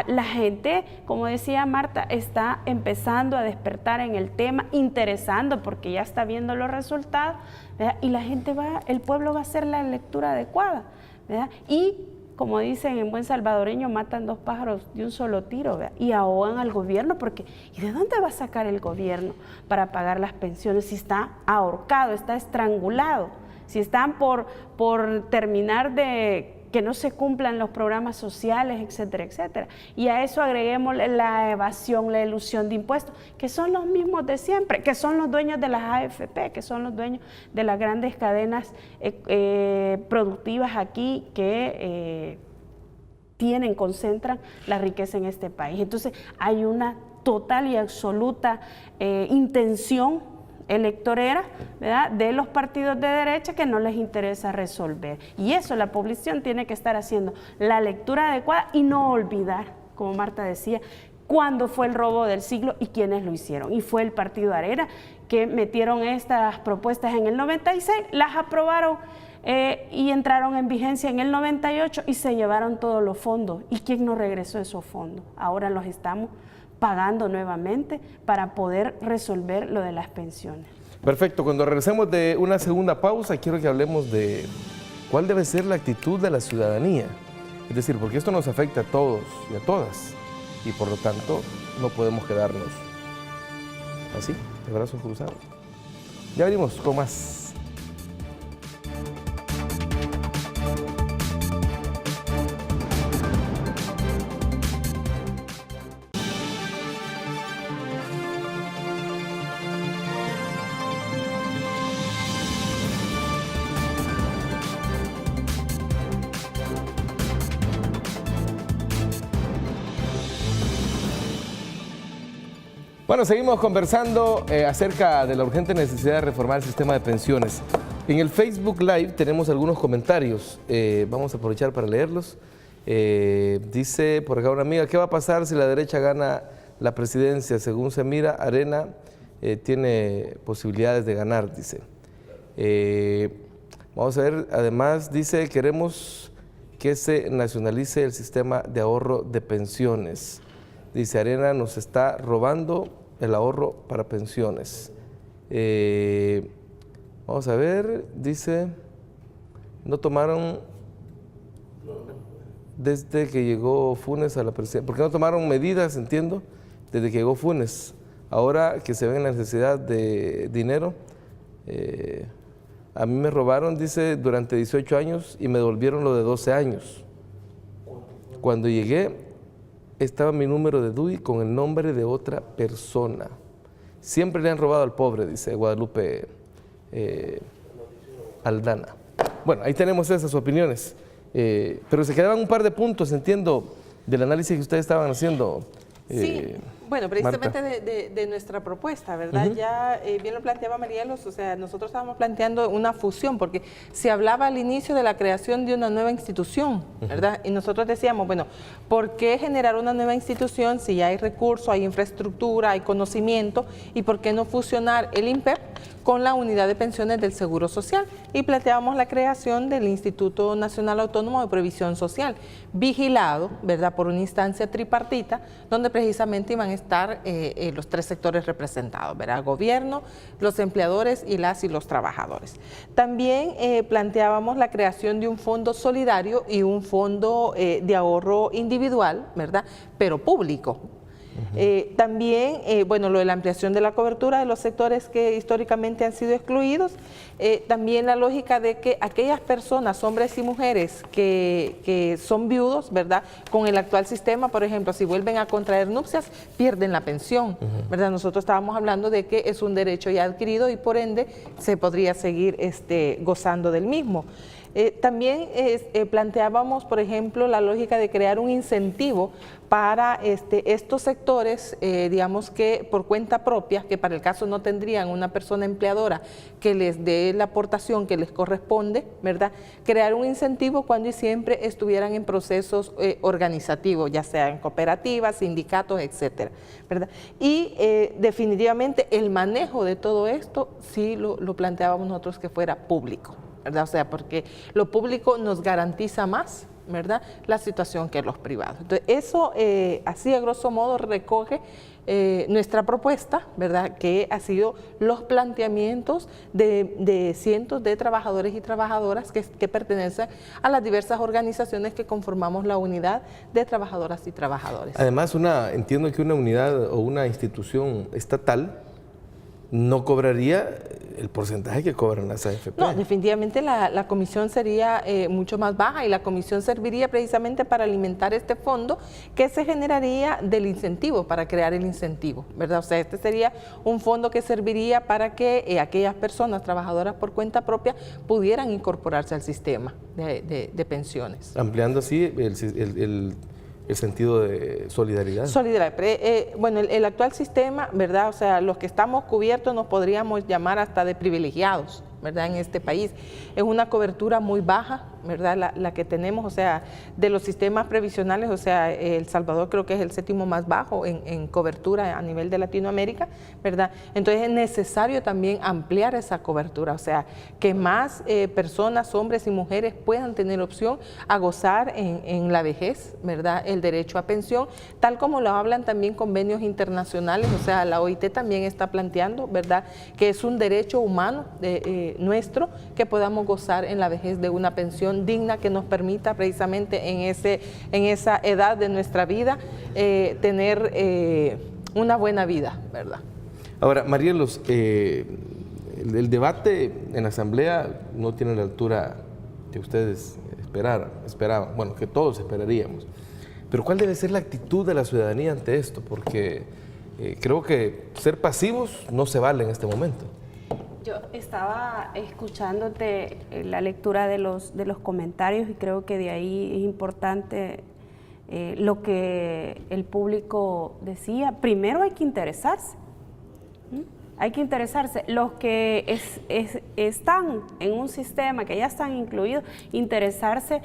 La gente, como decía Marta, está empezando a despertar en el tema, interesando porque ya está viendo los resultados, ¿verdad? Y la gente el pueblo va a hacer la lectura adecuada, ¿verdad? Y como dicen en buen salvadoreño, matan dos pájaros de un solo tiro, ¿verdad? Y ahogan al gobierno, porque ¿y de dónde va a sacar el gobierno para pagar las pensiones si está ahorcado, está estrangulado? Si están por terminar de que no se cumplan los programas sociales, etcétera, etcétera. Y a eso agreguemos la evasión, la elusión de impuestos, que son los mismos de siempre, que son los dueños de las AFP, que son los dueños de las grandes cadenas productivas aquí que concentran la riqueza en este país. Entonces, hay una total y absoluta intención electorera, ¿verdad?, de los partidos de derecha, que no les interesa resolver. Y eso la población tiene que estar haciendo la lectura adecuada y no olvidar, como Marta decía, cuándo fue el robo del siglo y quiénes lo hicieron. Y fue el Partido Arena, que metieron estas propuestas en el 96, las aprobaron y entraron en vigencia en el 98 y se llevaron todos los fondos. ¿Y quién nos regresó esos fondos? Ahora los estamos pagando nuevamente para poder resolver lo de las pensiones. Perfecto, cuando regresemos de una segunda pausa, quiero que hablemos de cuál debe ser la actitud de la ciudadanía. Es decir, porque esto nos afecta a todos y a todas, y por lo tanto no podemos quedarnos así, de brazos cruzados. Ya venimos con más Bueno, seguimos conversando acerca de la urgente necesidad de reformar el sistema de pensiones. En el Facebook Live tenemos algunos comentarios, vamos a aprovechar para leerlos. Dice por acá una amiga, ¿qué va a pasar si la derecha gana la presidencia? Según se mira, Arena tiene posibilidades de ganar, dice. Vamos a ver, además dice, queremos que se nacionalice el sistema de ahorro de pensiones. Dice, Arena nos está robando el ahorro para pensiones. Vamos a ver, dice, no tomaron, desde que llegó Funes a la presidencia, porque no tomaron medidas, entiendo, desde que llegó Funes. Ahora que se ve en la necesidad de dinero, a mí me robaron, dice, durante 18 años y me devolvieron lo de 12 años. Cuando llegué, estaba mi número de DUI con el nombre de otra persona. Siempre le han robado al pobre, dice Guadalupe Aldana. Bueno, ahí tenemos esas opiniones. Pero se quedaban un par de puntos, entiendo, del análisis que ustedes estaban haciendo. Sí, bueno, precisamente de nuestra propuesta, ¿verdad? Ya bien lo planteaba Marielos, o sea, nosotros estábamos planteando una fusión, porque se hablaba al inicio de la creación de una nueva institución, ¿verdad? Y nosotros decíamos, bueno, ¿por qué generar una nueva institución si ya hay recursos, hay infraestructura, hay conocimiento? ¿Y por qué no fusionar el INPEP con la unidad de pensiones del Seguro Social? Y planteábamos la creación del Instituto Nacional Autónomo de Previsión Social, vigilado, ¿verdad?, por una instancia tripartita, donde precisamente iban a estar los tres sectores representados, ¿verdad?, gobierno, los empleadores y las y los trabajadores. También planteábamos la creación de un fondo solidario y un fondo de ahorro individual, ¿verdad?, pero público. También, bueno, lo de la ampliación de la cobertura de los sectores que históricamente han sido excluidos, también la lógica de que aquellas personas, hombres y mujeres que son viudos, ¿verdad?, con el actual sistema, por ejemplo, si vuelven a contraer nupcias, pierden la pensión, ¿verdad? Nosotros estábamos hablando de que es un derecho ya adquirido y por ende se podría seguir gozando del mismo. También planteábamos, por ejemplo, la lógica de crear un incentivo para estos sectores, digamos que por cuenta propia, que para el caso no tendrían una persona empleadora que les dé la aportación que les corresponde, ¿verdad? Crear un incentivo cuando y siempre estuvieran en procesos organizativos, ya sea en cooperativas, sindicatos, etcétera, ¿verdad? Y definitivamente el manejo de todo esto sí lo planteábamos nosotros que fuera público, ¿verdad? O sea, porque lo público nos garantiza más, ¿verdad?, la situación que los privados. Entonces, eso así a grosso modo recoge nuestra propuesta, ¿verdad?, que ha sido los planteamientos de cientos de trabajadores y trabajadoras que pertenecen a las diversas organizaciones que conformamos la unidad de trabajadoras y trabajadores. Además, entiendo que una unidad o una institución estatal no cobraría el porcentaje que cobran las AFP. No, definitivamente la comisión sería mucho más baja y la comisión serviría precisamente para alimentar este fondo que se generaría del incentivo, para crear el incentivo, ¿verdad? O sea, este sería un fondo que serviría para que aquellas personas trabajadoras por cuenta propia pudieran incorporarse al sistema de pensiones. Ampliando así el sentido de solidaridad. Bueno, el actual sistema, ¿verdad? O sea, los que estamos cubiertos nos podríamos llamar hasta de privilegiados, ¿verdad?, en este país. Es una cobertura muy baja, ¿verdad?, la que tenemos, o sea, de los sistemas previsionales, o sea, El Salvador creo que es el séptimo más bajo en cobertura a nivel de Latinoamérica, ¿verdad? Entonces es necesario también ampliar esa cobertura, o sea, que más personas, hombres y mujeres puedan tener opción a gozar en la vejez, ¿verdad?, el derecho a pensión, tal como lo hablan también convenios internacionales, o sea, la OIT también está planteando, ¿verdad?, que es un derecho humano nuestro que podamos gozar en la vejez de una pensión digna que nos permita precisamente en esa edad de nuestra vida tener una buena vida, ¿verdad? Ahora, Marielos, el debate en la Asamblea no tiene la altura que ustedes esperaban, bueno, que todos esperaríamos. Pero ¿cuál debe ser la actitud de la ciudadanía ante esto? Porque creo que ser pasivos no se vale en este momento. Yo estaba escuchándote la lectura de los comentarios y creo que de ahí es importante lo que el público decía. Primero hay que interesarse. Hay que interesarse. Los que están en un sistema, que ya están incluidos, interesarse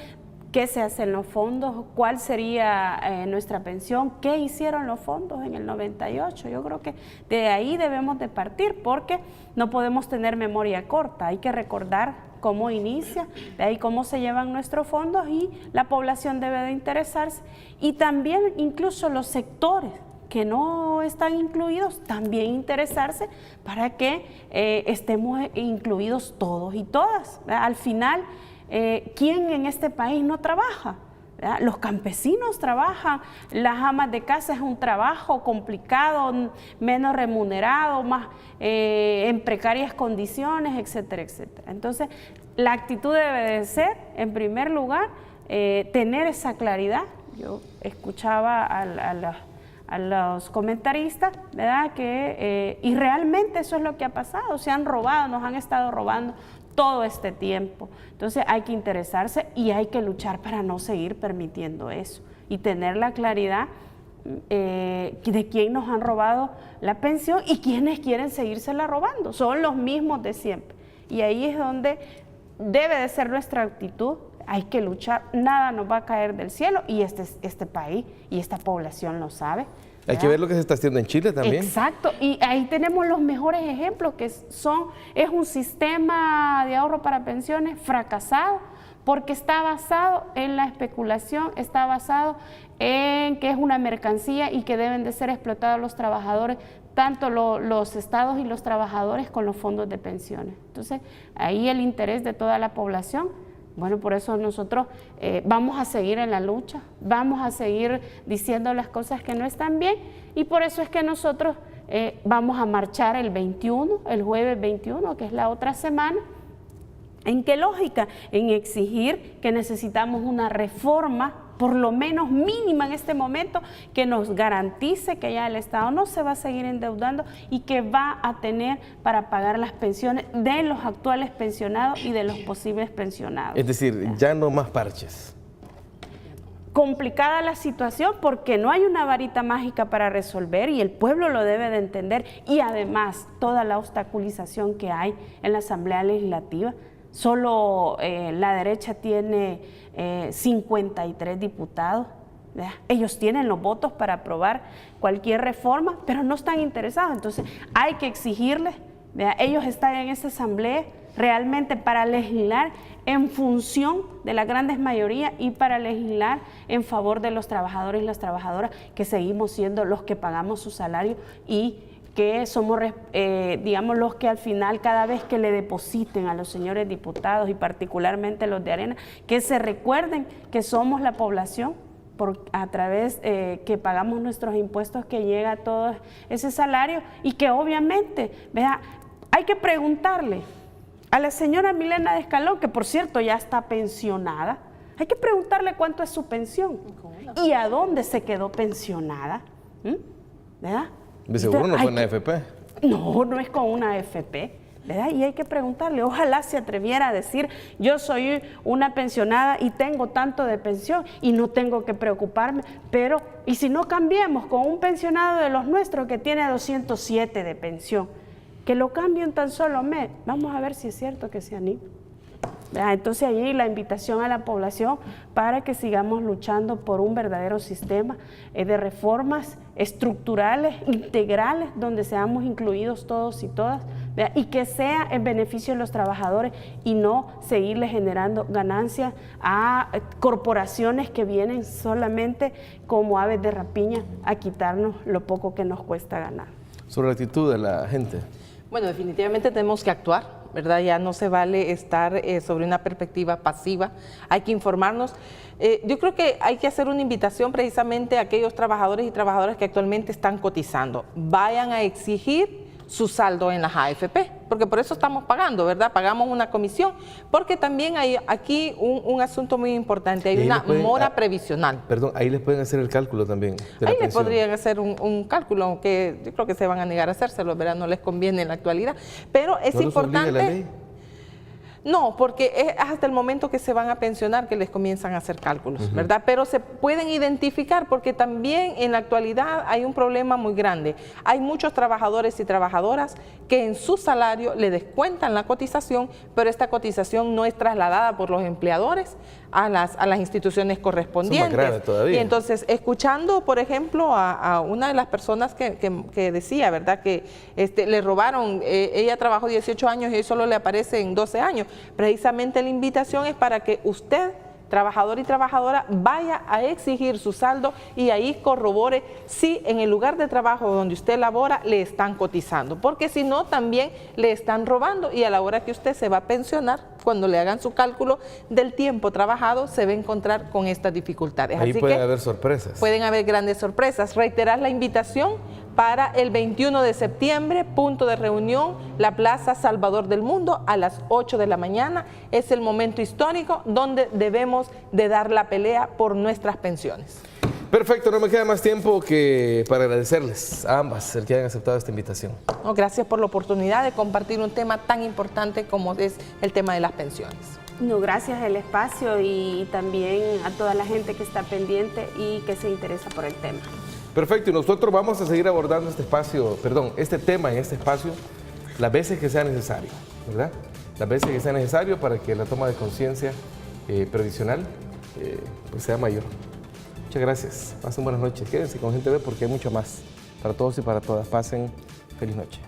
qué se hace en los fondos, cuál sería nuestra pensión, qué hicieron los fondos en el 98. Yo creo que de ahí debemos de partir, porque no podemos tener memoria corta. Hay que recordar cómo inicia, de ahí cómo se llevan nuestros fondos, y la población debe de interesarse. Y también incluso los sectores que no están incluidos, también interesarse para que estemos incluidos todos y todas. Al final, ¿quién en este país no trabaja? ¿Verdad? Los campesinos trabajan, las amas de casa es un trabajo complicado, menos remunerado, más en precarias condiciones, etcétera, etcétera. Entonces, la actitud debe de ser, en primer lugar, tener esa claridad. Yo escuchaba a los comentaristas, ¿verdad? Y realmente eso es lo que ha pasado, se han robado, nos han estado robando todo este tiempo. Entonces hay que interesarse y hay que luchar para no seguir permitiendo eso y tener la claridad de quién nos han robado la pensión y quiénes quieren seguírsela robando. Son los mismos de siempre. Y ahí es donde debe de ser nuestra actitud. Hay que luchar, nada nos va a caer del cielo, y este país y esta población lo sabe. Hay que ver lo que se está haciendo en Chile también. Exacto, y ahí tenemos los mejores ejemplos, que es un sistema de ahorro para pensiones fracasado, porque está basado en la especulación, está basado en que es una mercancía y que deben de ser explotados los trabajadores, tanto los estados y los trabajadores, con los fondos de pensiones. Entonces, ahí el interés de toda la población. Bueno, por eso nosotros vamos a seguir en la lucha, vamos a seguir diciendo las cosas que no están bien, y por eso es que nosotros vamos a marchar el 21, el jueves 21, que es la otra semana. ¿En qué lógica? En exigir que necesitamos una reforma, por lo menos mínima en este momento, que nos garantice que ya el Estado no se va a seguir endeudando y que va a tener para pagar las pensiones de los actuales pensionados y de los posibles pensionados. Es decir, ya no más parches. Complicada la situación porque no hay una varita mágica para resolver, y el pueblo lo debe de entender, y además toda la obstaculización que hay en la Asamblea Legislativa. Solo la derecha tiene 53 diputados. ¿Verdad? Ellos tienen los votos para aprobar cualquier reforma, pero no están interesados. Entonces hay que exigirles, ¿verdad? Ellos están en esta asamblea realmente para legislar en función de las grandes mayorías y para legislar en favor de los trabajadores y las trabajadoras, que seguimos siendo los que pagamos su salario y que somos, digamos, los que al final, cada vez que le depositen a los señores diputados y particularmente los de Arena, que se recuerden que somos la población a través que pagamos nuestros impuestos, que llega todo ese salario, y que obviamente, vea, hay que preguntarle a la señora Milena de Escalón, que por cierto ya está pensionada, hay que preguntarle cuánto es su pensión y a dónde se quedó pensionada, ¿verdad? De seguro no fue una AFP. No, no es con una AFP, ¿verdad? Y hay que preguntarle, ojalá se atreviera a decir, yo soy una pensionada y tengo tanto de pensión y no tengo que preocuparme, pero, ¿y si no cambiemos con un pensionado de los nuestros que tiene 207 de pensión? Que lo cambien tan solo mes, vamos a ver si es cierto que se anima. Entonces allí la invitación a la población para que sigamos luchando por un verdadero sistema de reformas estructurales, integrales, donde seamos incluidos todos y todas, ¿verdad? Y que sea en beneficio de los trabajadores y no seguirle generando ganancias a corporaciones que vienen solamente como aves de rapiña a quitarnos lo poco que nos cuesta ganar. Sobre la actitud de la gente. Bueno, definitivamente tenemos que actuar, ¿verdad? Ya no se vale estar sobre una perspectiva pasiva, hay que informarnos. Yo creo que hay que hacer una invitación precisamente a aquellos trabajadores y trabajadoras que actualmente están cotizando. Vayan a exigir su saldo en las AFP, porque por eso estamos pagando, ¿verdad? Pagamos una comisión, porque también hay aquí un asunto muy importante, hay una mora previsional. Perdón, ahí les pueden hacer el cálculo también. Ahí les podrían hacer un cálculo, aunque yo creo que se van a negar a hacérselo, ¿verdad? No les conviene en la actualidad, pero es importante. No, porque es hasta el momento que se van a pensionar que les comienzan a hacer cálculos, ¿verdad? Pero se pueden identificar porque también en la actualidad hay un problema muy grande. Hay muchos trabajadores y trabajadoras que en su salario le descuentan la cotización, pero esta cotización no es trasladada por los empleadores a las instituciones correspondientes. Eso es más grave todavía. Y entonces, escuchando, por ejemplo, a una de las personas que decía, ¿verdad?, que le robaron, ella trabajó 18 años y hoy solo le aparecen 12 años. Precisamente la invitación es para que usted, trabajador y trabajadora, vaya a exigir su saldo y ahí corrobore si en el lugar de trabajo donde usted labora le están cotizando, porque si no también le están robando y a la hora que usted se va a pensionar, cuando le hagan su cálculo del tiempo trabajado, se va a encontrar con estas dificultades. Ahí Así pueden que haber sorpresas. pueden haber grandes sorpresas. Reiterar la invitación para el 21 de septiembre, punto de reunión, la Plaza Salvador del Mundo a las 8 de la mañana. Es el momento histórico donde debemos de dar la pelea por nuestras pensiones. Perfecto, no me queda más tiempo que para agradecerles a ambas el que hayan aceptado esta invitación. No, gracias por la oportunidad de compartir un tema tan importante como es el tema de las pensiones. No, gracias al espacio y también a toda la gente que está pendiente y que se interesa por el tema. Perfecto, y nosotros vamos a seguir abordando este tema en este espacio las veces que sea necesario, ¿verdad? Las veces que sea necesario para que la toma de conciencia previsional pues sea mayor. Muchas gracias. Pasen buenas noches. Quédense con Gente Ve porque hay mucho más para todos y para todas. Pasen feliz noche.